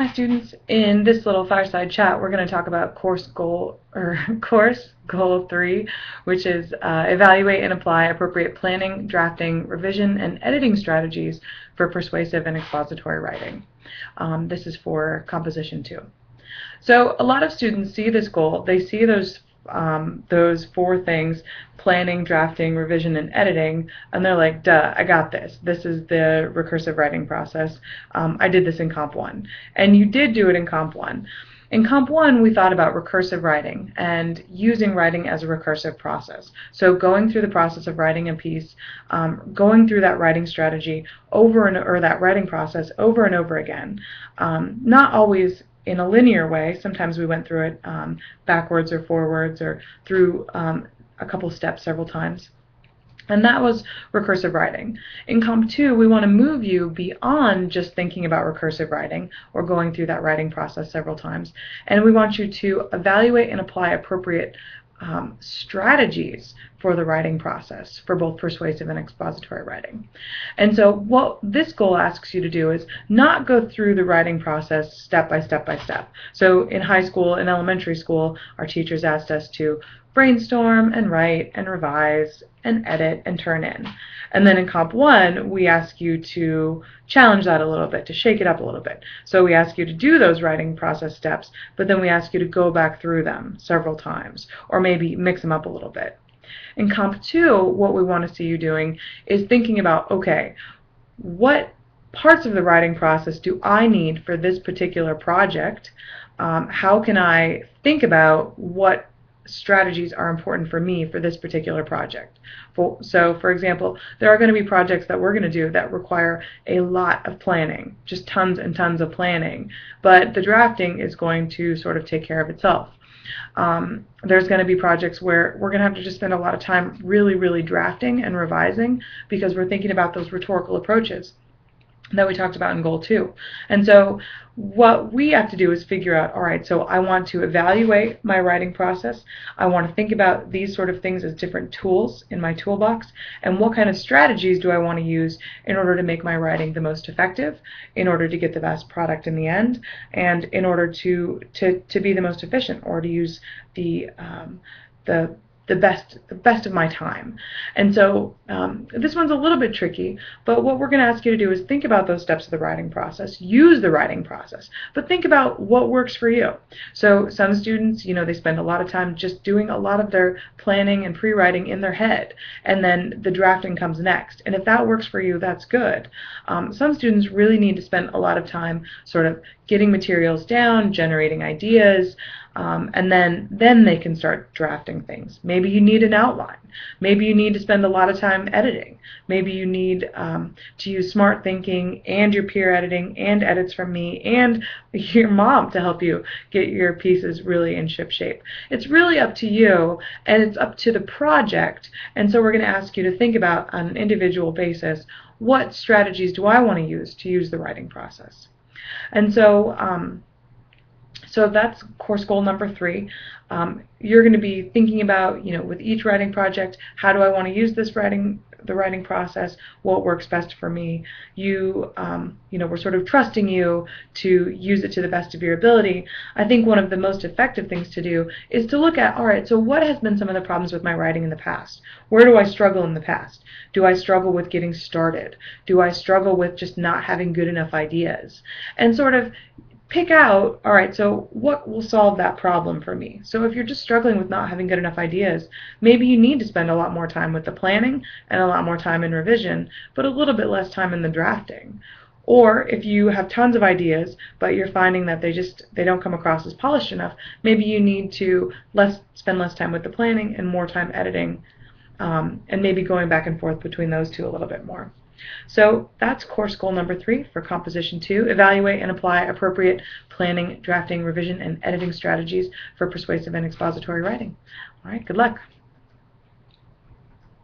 Hi students, in this little fireside chat we're going to talk about course goal 3, which is evaluate and apply appropriate planning, drafting, revision, and editing strategies for persuasive and expository writing. This is for composition 2. So a lot of students see this goal, they see those 4 things: planning, drafting, revision, and editing, and they're like, duh, I got this. This is the recursive writing process. I did this in Comp 1. And you did do it in Comp 1. In Comp 1, we thought about recursive writing and using writing as a recursive process. So going through the process of writing a piece, going through that writing strategy or that writing process over and over again. Not always in a linear way. Sometimes we went through it backwards or forwards or through a couple steps several times. And that was recursive writing. In Comp 2, we want to move you beyond just thinking about recursive writing or going through that writing process several times. And we want you to evaluate and apply appropriate strategies for the writing process for both persuasive and expository writing. And so what this goal asks you to do is not go through the writing process step by step by step. So in high school and elementary school, our teachers asked us to brainstorm and write and revise and edit and turn in. And then in Comp 1, we ask you to challenge that a little bit, to shake it up a little bit. So we ask you to do those writing process steps, but then we ask you to go back through them several times, or maybe mix them up a little bit. In Comp 2, what we want to see you doing is thinking about, okay, what parts of the writing process do I need for this particular project? How can I think about what strategies are important for me for this particular project? So for example, there are going to be projects that we're going to do that require a lot of planning, just tons and tons of planning, but the drafting is going to sort of take care of itself. There's going to be projects where we're going to have to just spend a lot of time really drafting and revising because we're thinking about those rhetorical approaches that we talked about in Goal 2. And so what we have to do is figure out, all right, so I want to evaluate my writing process. I want to think about these sort of things as different tools in my toolbox, and what kind of strategies do I want to use in order to make my writing the most effective, in order to get the best product in the end, and in order to be the most efficient, or to use the best of my time. And so this one's a little bit tricky, but what we're going to ask you to do is think about those steps of the writing process, use the writing process, but think about what works for you. So some students, they spend a lot of time just doing a lot of their planning and pre-writing in their head, and then the drafting comes next. And if that works for you, that's good. Some students really need to spend a lot of time sort of getting materials down, generating ideas, and then they can start drafting things. Maybe you need an outline. Maybe you need to spend a lot of time editing. Maybe you need to use smart thinking and your peer editing and edits from me and your mom to help you get your pieces really in ship shape. It's really up to you, and it's up to the project. And so we're going to ask you to think about, on an individual basis, what strategies do I want to use the writing process. And so so that's course goal number 3. You're going to be thinking about, with each writing project, how do I want to use the writing process? What works best for me? We're sort of trusting you to use it to the best of your ability. I think one of the most effective things to do is to look at, all right, so what has been some of the problems with my writing in the past? Where do I struggle in the past? Do I struggle with getting started? Do I struggle with just not having good enough ideas? And sort of pick out, all right, so what will solve that problem for me? So if you're just struggling with not having good enough ideas, maybe you need to spend a lot more time with the planning and a lot more time in revision, but a little bit less time in the drafting. Or if you have tons of ideas, but you're finding that they don't come across as polished enough, maybe you need to spend less time with the planning and more time editing, and maybe going back and forth between those two a little bit more. So that's course goal number 3 for composition 2. Evaluate and apply appropriate planning, drafting, revision, and editing strategies for persuasive and expository writing. All right, good luck.